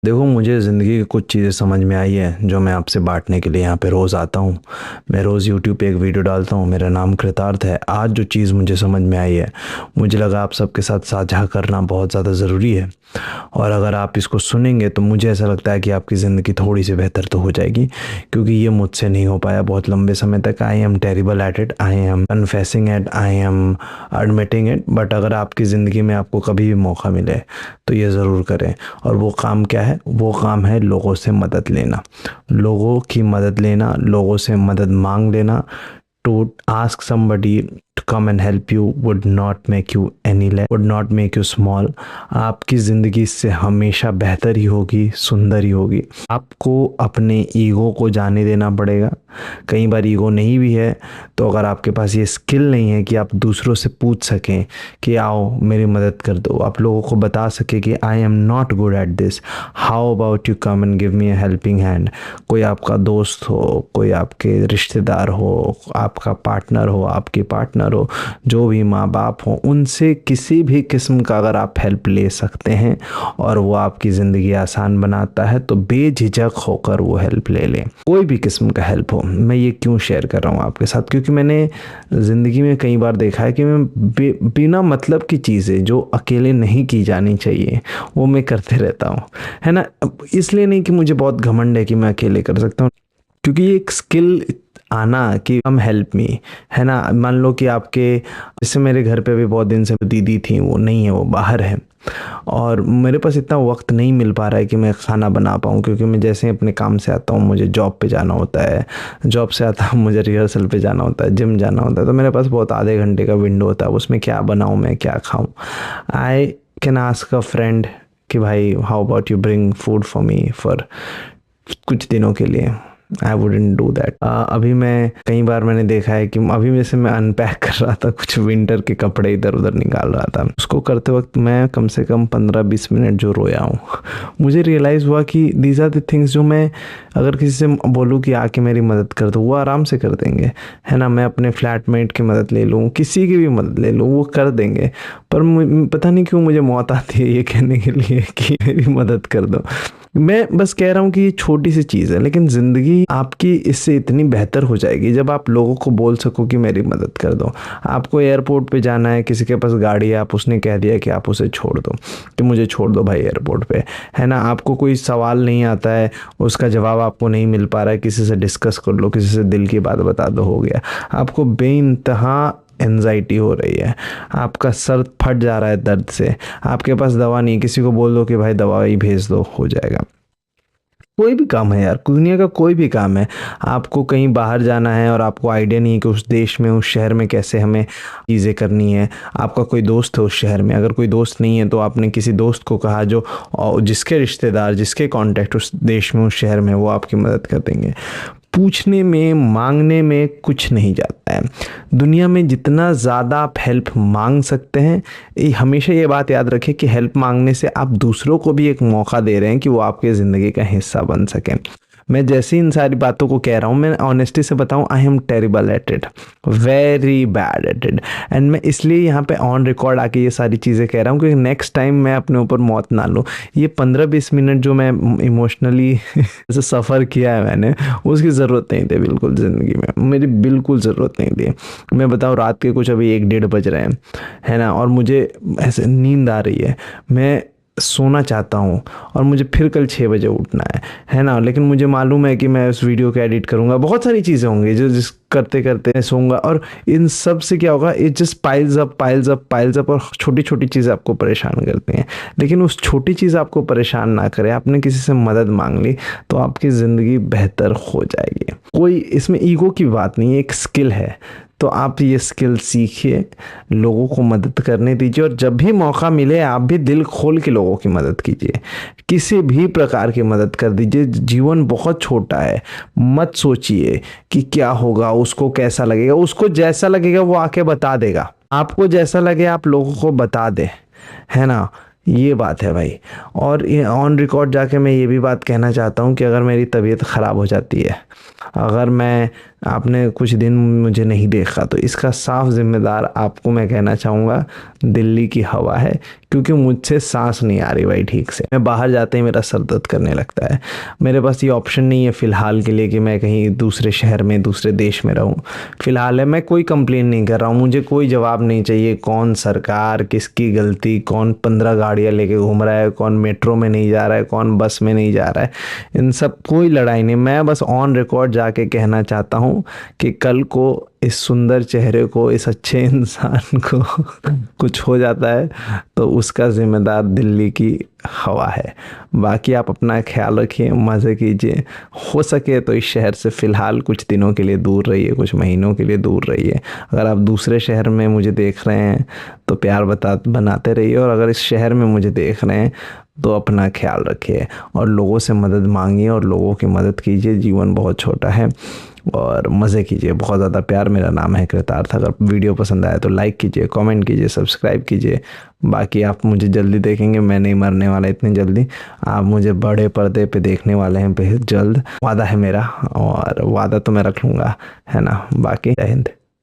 देखो, मुझे ज़िंदगी की कुछ चीज़ें समझ में आई है जो मैं आपसे बांटने के लिए यहाँ पे रोज़ आता हूँ। मैं रोज़ यूट्यूब पे एक वीडियो डालता हूँ। मेरा नाम कृतार्थ है। आज जो चीज़ मुझे समझ में आई है, मुझे लगा आप सबके साथ साझा करना बहुत ज़्यादा ज़रूरी है। और अगर आप इसको सुनेंगे तो मुझे ऐसा लगता है कि आपकी ज़िंदगी थोड़ी सी बेहतर तो हो जाएगी, क्योंकि ये मुझसे नहीं हो पाया बहुत लंबे समय तक। I am terrible at it, I am confessing it, I am admitting it. But अगर आपकी ज़िंदगी में आपको कभी भी मौका मिले तो ये ज़रूर करें। और वो काम क्या है? वो काम है लोगों से मदद लेना, लोगों की मदद लेना, लोगों से मदद मांग लेना। To ask somebody to come and help you would not make you any less, would not make you small। आपकी ज़िंदगी इससे हमेशा बेहतर ही होगी, सुंदर ही होगी। आपको अपने ईगो को जाने देना पड़ेगा। कई बार ईगो नहीं भी है, तो अगर आपके पास ये स्किल नहीं है कि आप दूसरों से पूछ सकें कि आओ मेरी मदद कर दो, आप लोगों को बता सके कि I am not good at this, how about you come and give me a helping hand. कोई आपका दोस्त हो, कोई आपके रिश्तेदार हो, आपका पार्टनर हो, आपकी पार्टनर हो, जो भी माँ बाप हो, उनसे किसी भी किस्म का अगर आप हेल्प ले सकते हैं और वो आपकी ज़िंदगी आसान बनाता है, तो बेझिझक होकर वो हेल्प ले लें। कोई भी किस्म का हेल्प हो। मैं ये क्यों शेयर कर रहा हूँ आपके साथ? क्योंकि मैंने ज़िंदगी में कई बार देखा है कि मैं बिना मतलब की चीज़ें जो अकेले नहीं की जानी चाहिए वो मैं करते रहता हूँ, है ना। इसलिए नहीं कि मुझे बहुत घमंड है कि मैं अकेले कर सकता हूँ, क्योंकि ये एक स्किल आना कि कम हेल्प मी, है ना। मान लो कि आपके, जैसे मेरे घर पे भी बहुत दिन से दीदी थी, वो नहीं है, वो बाहर है, और मेरे पास इतना वक्त नहीं मिल पा रहा है कि मैं खाना बना पाऊँ, क्योंकि मैं जैसे ही अपने काम से आता हूँ मुझे जॉब पे जाना होता है, जॉब से आता हूँ मुझे रिहर्सल पे जाना होता है, जिम जाना होता है। तो मेरे पास बहुत आधे घंटे का विंडो होता है, उसमें क्या बनाऊँ, मैं क्या खाऊँ। I can ask a friend कि भाई how about you bring food for me for कुछ दिनों के लिए। I wouldn't do that. अभी मैं कई बार मैंने देखा है कि अभी जैसे मैं अनपैक कर रहा था, कुछ विंटर के कपड़े इधर उधर निकाल रहा था, उसको करते वक्त मैं कम से कम 15-20 मिनट जो रोया हूँ। मुझे रियलाइज़ हुआ कि दीज आर द थिंग्स जो मैं अगर किसी से बोलूँ कि आके मेरी मदद कर दो, वो आराम से कर देंगे, है ना। मैं अपने फ्लैटमेट की मदद ले लूँ, किसी की भी मदद ले लूँ, वो कर देंगे। पर पता नहीं क्यों मुझे मौत आती है ये कहने के लिए कि मेरी मदद कर दो। मैं बस कह रहा हूँ कि ये छोटी सी चीज़ है, लेकिन ज़िंदगी आपकी इससे इतनी बेहतर हो जाएगी जब आप लोगों को बोल सको कि मेरी मदद कर दो। आपको एयरपोर्ट पे जाना है, किसी के पास गाड़ी है, आप उसने कह दिया कि आप उसे छोड़ दो, कि मुझे छोड़ दो भाई एयरपोर्ट पे, है ना। आपको कोई सवाल नहीं आता है, उसका जवाब आपको नहीं मिल पा रहा है, किसी से डिस्कस कर लो, किसी से दिल की बात बता दो, हो गया। आपको बेइंतहा एनजाइटी हो रही है, आपका सर फट जा रहा है दर्द से, आपके पास दवा नहीं, किसी को बोल दो कि भाई दवाई भेज दो, हो जाएगा। कोई भी काम है यार, दुनिया का कोई भी काम है। आपको कहीं बाहर जाना है और आपको आइडिया नहीं है कि उस देश में, उस शहर में कैसे हमें चीज़ें करनी है। आपका कोई दोस्त है उस शहर में, अगर कोई दोस्त नहीं है तो आपने किसी दोस्त को कहा जो, और जिसके रिश्तेदार, जिसके कांटेक्ट उस देश में, उस शहर में, वो आपकी मदद कर देंगे। पूछने में, मांगने में कुछ नहीं जाता है। दुनिया में जितना ज़्यादा आप हेल्प मांग सकते हैं, हमेशा ये बात याद रखें कि हेल्प मांगने से आप दूसरों को भी एक मौका दे रहे हैं कि वो आपके ज़िंदगी का हिस्सा बन सकें। मैं जैसे इन सारी बातों को कह रहा हूँ, मैं ऑनेस्टी से बताऊँ, I am terrible at it, very bad at it. And मैं इसलिए यहाँ पे ऑन रिकॉर्ड आके ये सारी चीज़ें कह रहा हूँ कि नेक्स्ट टाइम मैं अपने ऊपर मौत ना लूँ। ये 15-20 मिनट जो मैं इमोशनली जैसे सफ़र किया है मैंने, उसकी ज़रूरत नहीं थी बिल्कुल ज़िंदगी में, मेरी बिल्कुल ज़रूरत नहीं थी। मैं बताऊँ, रात के कुछ अभी 1-1:30 बज रहे हैं, है ना, और मुझे ऐसे नींद आ रही है, मैं सोना चाहता हूँ, और मुझे फिर कल 6 बजे उठना है ना। लेकिन मुझे मालूम है कि मैं उस वीडियो को एडिट करूँगा, बहुत सारी चीज़ें होंगी जो जिस करते करते मैं सोऊंगा, और इन सब से क्या होगा, it just piles up, piles up, piles up, और छोटी छोटी चीज़ें आपको परेशान करती हैं। लेकिन उस छोटी चीज़ आपको परेशान ना करे, आपने किसी से मदद मांग ली, तो आपकी ज़िंदगी बेहतर हो जाएगी। कोई इसमें ईगो की बात नहीं है, एक स्किल है। तो आप ये स्किल सीखिए, लोगों को मदद करने दीजिए, और जब भी मौका मिले आप भी दिल खोल के लोगों की मदद कीजिए, किसी भी प्रकार की मदद कर दीजिए। जीवन बहुत छोटा है, मत सोचिए कि क्या होगा, उसको कैसा लगेगा, उसको जैसा लगेगा वो आके बता देगा। आपको जैसा लगे आप लोगों को बता दे, है ना। ये बात है भाई। और ऑन रिकॉर्ड जाके मैं ये भी बात कहना चाहता हूँ कि अगर मेरी तबीयत ख़राब हो जाती है, अगर मैं आपने कुछ दिन मुझे नहीं देखा, तो इसका साफ जिम्मेदार आपको मैं कहना चाहूँगा दिल्ली की हवा है, क्योंकि मुझसे सांस नहीं आ रही भाई ठीक से। मैं बाहर जाते ही मेरा सर दर्द करने लगता है। मेरे पास ये ऑप्शन नहीं है फ़िलहाल के लिए कि मैं कहीं दूसरे शहर में दूसरे देश में रहूँ। फ़िलहाल है, मैं कोई कंप्लेन नहीं कर रहा हूँ, मुझे कोई जवाब नहीं चाहिए कौन सरकार किसकी गलती, कौन 15 गाड़ियाँ लेके घूम रहा है, कौन मेट्रो में नहीं जा रहा है, कौन बस में नहीं जा रहा है। इन सब कोई लड़ाई नहीं। मैं बस ऑन रिकॉर्ड जाके कहना चाहता हूँ कि कल को इस सुंदर चेहरे को, इस अच्छे इंसान को कुछ हो जाता है तो उसका जिम्मेदार दिल्ली की हवा है। बाकी आप अपना ख्याल रखिए, मज़े कीजिए, हो सके तो इस शहर से फ़िलहाल कुछ दिनों के लिए दूर रहिए, कुछ महीनों के लिए दूर रहिए। अगर आप दूसरे शहर में मुझे देख रहे हैं तो प्यार बनाते रहिए, और अगर इस शहर में मुझे देख रहे हैं तो अपना ख्याल रखिए और लोगों से मदद मांगिए और लोगों की मदद कीजिए। जीवन बहुत छोटा है और मज़े कीजिए। बहुत ज़्यादा प्यार। मेरा नाम है कृतार्थ। अगर वीडियो पसंद आया तो लाइक कीजिए, कमेंट कीजिए, सब्सक्राइब कीजिए। बाकी आप मुझे जल्दी देखेंगे, मैं नहीं मरने वाला इतनी जल्दी। आप मुझे बड़े पर्दे पे देखने वाले हैं बेहद जल्द, वादा है मेरा, और वादा तो मैं रख लूँगा, है ना। बाकी जय हिंद।